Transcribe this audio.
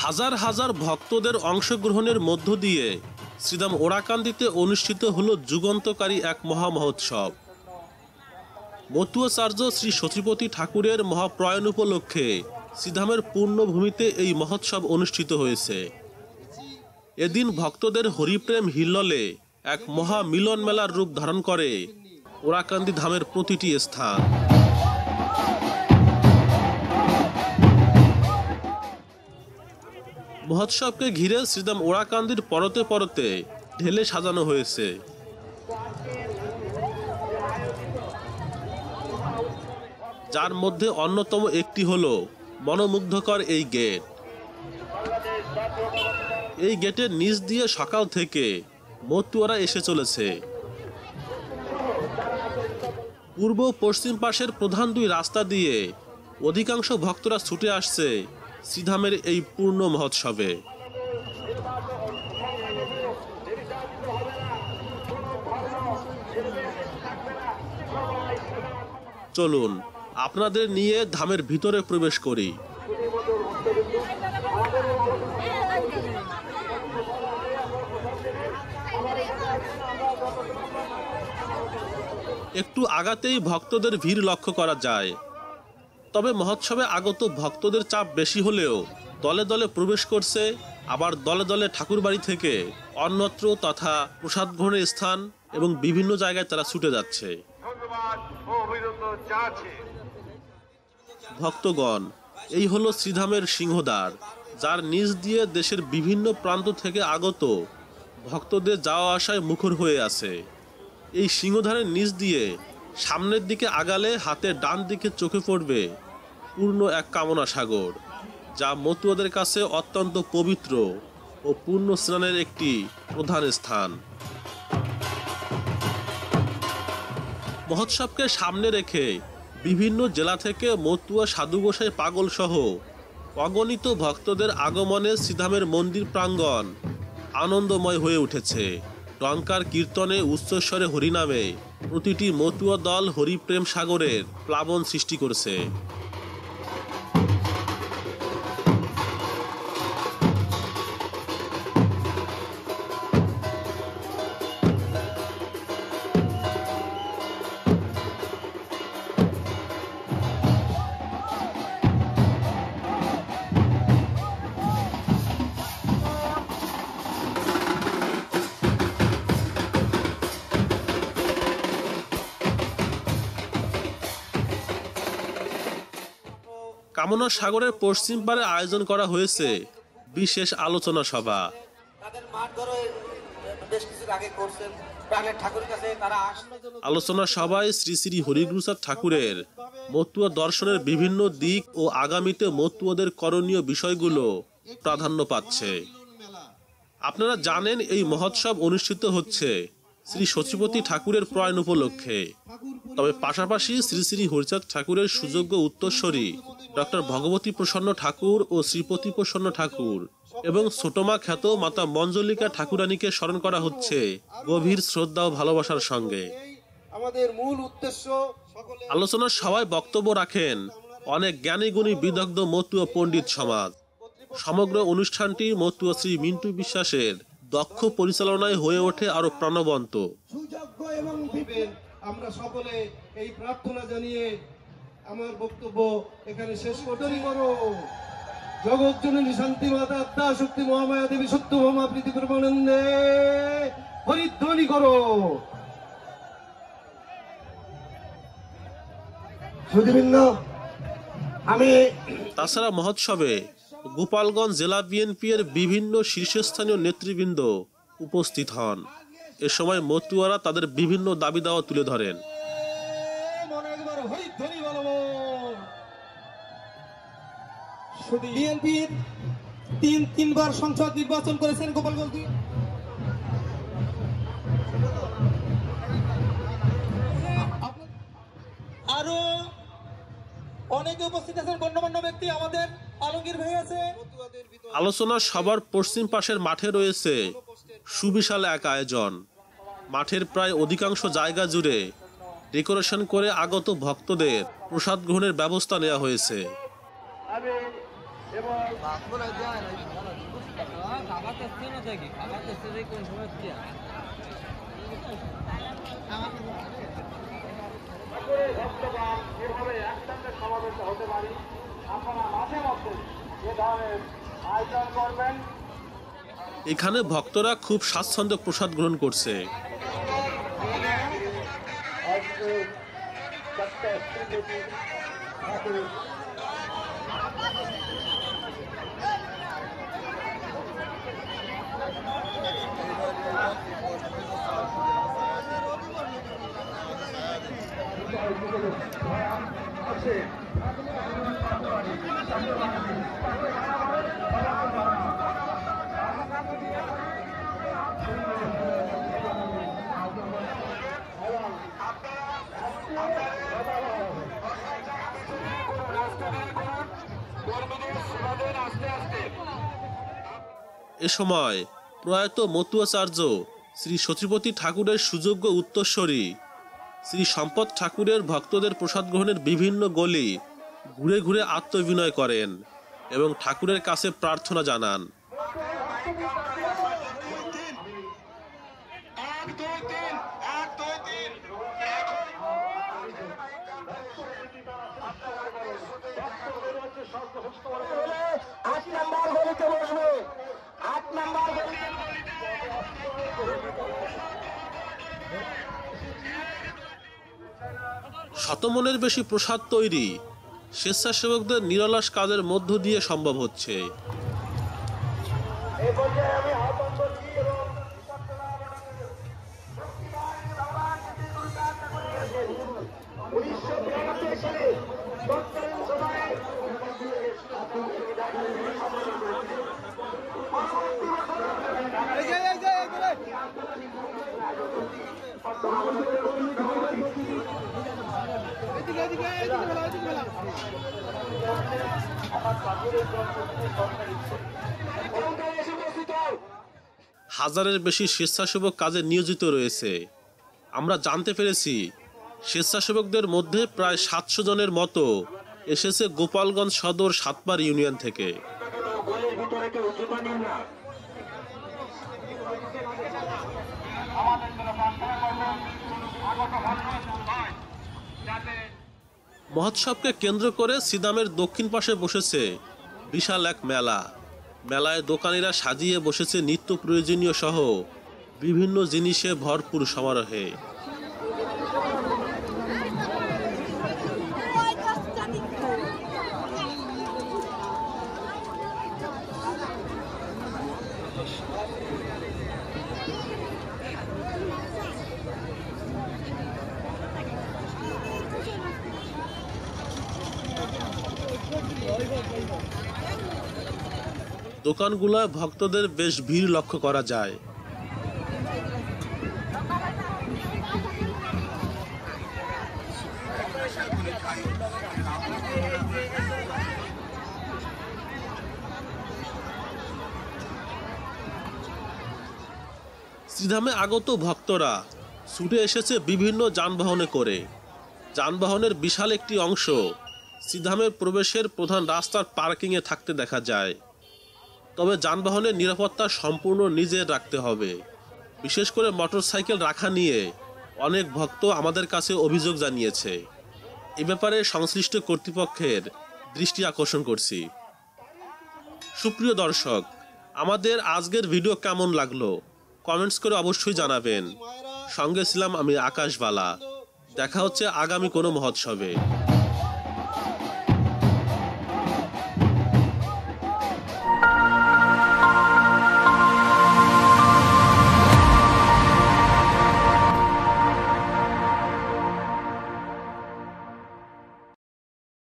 হাজার হাজার ভক্তদের অংশগ্রহণের মধ্য দিয়ে শ্রীধাম ওরাকান্দিতে অনুষ্ঠিত হলো যুগান্তকারী এক মহামহোৎসব। মতুয়াচার্য শ্রী সচিপতি ঠাকুরের মহাপ্রয়াণ উপলক্ষে শ্রীধামের পূর্ণভূমিতে এই মহোৎসব অনুষ্ঠিত হয়েছে। এদিন ভক্তদের হরিপ্রেম হিল্লোলে এক মহা মিলন মেলার রূপ ধারণ করে ওরাকান্দি ধামের প্রতিটি স্থান। মহোৎসবকে ঘিরে শ্রীধাম ওরাকান্দির পরতে পরতে ঢেলে সাজানো হয়েছে। যার মধ্যে অন্যতম একটি হলো মনোমুগ্ধকর এই গেট। এই গেটের নিচ দিয়ে সকাল থেকে মতুয়ারা এসে চলেছে। পূর্ব পশ্চিম পাশের প্রধান দুই রাস্তা দিয়ে অধিকাংশ ভক্তরা ছুটে আসছে শ্রীধামের এই পূর্ণ মহোৎসবে। চলুন আপনাদের নিয়ে ধামের ভিতরে প্রবেশ করি। একটু আগাতেই ভক্তদের ভিড় লক্ষ্য করা যায়। তবে মহোৎসবে আগত ভক্তদের চাপ বেশি হলেও দলে দলে প্রবেশ করছে, আবার দলে দলে ঠাকুরবাড়ি থেকে অন্যত্র তথা প্রসাদ গ্রহণের স্থান এবং বিভিন্ন জায়গায় তারা ছুটে যাচ্ছে। ভক্তগণ, এই হলো শ্রীধামের সিংহদ্বার, যার নিচ দিয়ে দেশের বিভিন্ন প্রান্ত থেকে আগত ভক্তদের যাওয়া আসায় মুখর হয়ে আছে। এই সিংহদ্বারের নিচ দিয়ে সামনের দিকে আগালে হাতের ডান দিকে চোখে পড়বে পূর্ণ এক কামনা সাগর, যা মতুয়াদের কাছে অত্যন্ত পবিত্র ও পূর্ণ স্নানের একটি প্রধান স্থান। মহোৎসবকে সামনে রেখে বিভিন্ন জেলা থেকে মতুয়া সাধুগোসাই পাগল সহ অগণিত ভক্তদের আগমনে শ্রীধামের মন্দির প্রাঙ্গণ আনন্দময় হয়ে উঠেছে। টঙ্কার কীর্তনে উচ্চস্বরে হরিনামে প্রতিটি মতুয়া দল হরিপ্রেম সাগরের প্লাবন সৃষ্টি করছে। কামনা সাগরের পশ্চিম পারে আয়োজন করা হয়েছে বিশেষ আলোচনা সভা। আলোচনা সভায় শ্রী শ্রী হরিগুরুচাঁদ ঠাকুরের মতুয়া দর্শনের বিভিন্ন দিক ও আগামীতে মতুয়াদের করণীয় বিষয়গুলো প্রাধান্য পাচ্ছে। আপনারা জানেন, এই মহোৎসব অনুষ্ঠিত হচ্ছে শ্রী সচিপতি ঠাকুরের প্রয়াণ উপলক্ষে। তবে পাশাপাশি শ্রী শ্রী হরিচাঁদ ঠাকুরের সুযোগ্য উত্তরসূরি ডক্টর ভগবতী প্রসন্ন ঠাকুর ও শ্রীপতি প্রসন্ন ঠাকুর এবং ছোটমা খ্যাত মাতা মঞ্জলিকা ঠাকুরানীকে স্মরণ করা হচ্ছে গভীর শ্রদ্ধা ও ভালোবাসার সঙ্গে। আলোচনার সভায় বক্তব্য রাখেন অনেক জ্ঞানীগুণী বিদগ্ধ মতুয়া পণ্ডিত সমাজ। সমগ্র অনুষ্ঠানটি মতুয়া শ্রী মিন্টু বিশ্বাসের দক্ষ পরিচালনায় হয়ে ওঠে আরো প্রাণবন্ত। আমরা সকলে এই প্রার্থনা জানিয়ে আমার বক্তব্য এখানে শেষ করতে করো। জগৎ জননী শান্তি মাতা আত্মা শক্তি মহামায়া দেবী সত্য মহা প্রীতি পরমানন্দে হরিধ্বনি করো। তাছাড়া মহোৎসবে গোপালগঞ্জ জেলা বিএনপি এর বিভিন্ন শীর্ষস্থানীয় নেতৃবৃন্দ উপস্থিত হন। এ সময় মতুয়ারা তাদের বিভিন্ন দাবি দাওয়া তুলে ধরেন। বিএনপি তিনবার সংসদ নির্বাচন করেছেন গোপালগঞ্জ। আরো অনেকে উপস্থিত আছেন, গণ্যমান্য ব্যক্তি। আমাদের আলমগীর ভাই আছে। আলোচনা সবার পশ্চিম পাশের মাঠে রয়েছে সুবিশাল এক আয়োজন। মাঠের প্রায় অধিকাংশ জায়গা জুড়ে ডেকোরেশন করে আগত ভক্তদের প্রসাদ গ্রহণের ব্যবস্থা নেওয়া হয়েছে। এখানে ভক্তরা খুব স্বাচ্ছন্দ্যে প্রসাদ গ্রহণ করছে। এ সময় প্রয়াত মতুয়াচার্য শ্রী সতীপতি ঠাকুরের সুযোগ্য উত্তরসূরি শ্রী সম্পদ ঠাকুরের ভক্তদের প্রসাদ গ্রহণের বিভিন্ন গলি ঘুরে ঘুরে আত্মবিনয় করেন এবং ঠাকুরের কাছে প্রার্থনা জানান। শতমনের বেশি প্রসাদ তৈরি স্বেচ্ছাসেবকদের নিরলস কাজের মধ্য দিয়ে সম্ভব হচ্ছে। হাজারের বেশি স্বেচ্ছাসেবক কাজে নিয়োজিত রয়েছে। আমরা জানতে পেরেছি স্বেচ্ছাসেবকদের মধ্যে প্রায় 700 জনের মতো এসেছে গোপালগঞ্জ সদর সাতপার ইউনিয়ন থেকে। মহোৎসবকে কেন্দ্র করে সিদামের দক্ষিণ পাশে বসেছে বিশাল এক মেলা। মেলায় দোকানিরা সাজিয়ে বসেছে নিত্য প্রয়োজনীয় সহ বিভিন্ন জিনিসে ভরপুর সমারোহে। দোকানগুলোয় ভক্তদের বেশ ভিড় লক্ষ্য করা যায়। শ্রীধামে আগত ভক্তরা ছুটে এসেছে বিভিন্ন যানবাহনে করে। যানবাহনের বিশাল একটি অংশ শ্রীধামের প্রবেশের প্রধান রাস্তার পার্কিংয়ে থাকতে দেখা যায়। তবে যানবাহনের নিরাপত্তা সম্পূর্ণ নিজের রাখতে হবে। বিশেষ করে মোটরসাইকেল রাখা নিয়ে অনেক ভক্ত আমাদের কাছে অভিযোগ জানিয়েছে। এ ব্যাপারে সংশ্লিষ্ট কর্তৃপক্ষের দৃষ্টি আকর্ষণ করছি। সুপ্রিয় দর্শক, আমাদের আজকের ভিডিও কেমন লাগলো কমেন্টস করে অবশ্যই জানাবেন। সঙ্গে ছিলাম আমি আকাশ বালা। দেখা হচ্ছে আগামী কোনো মহোৎসবে।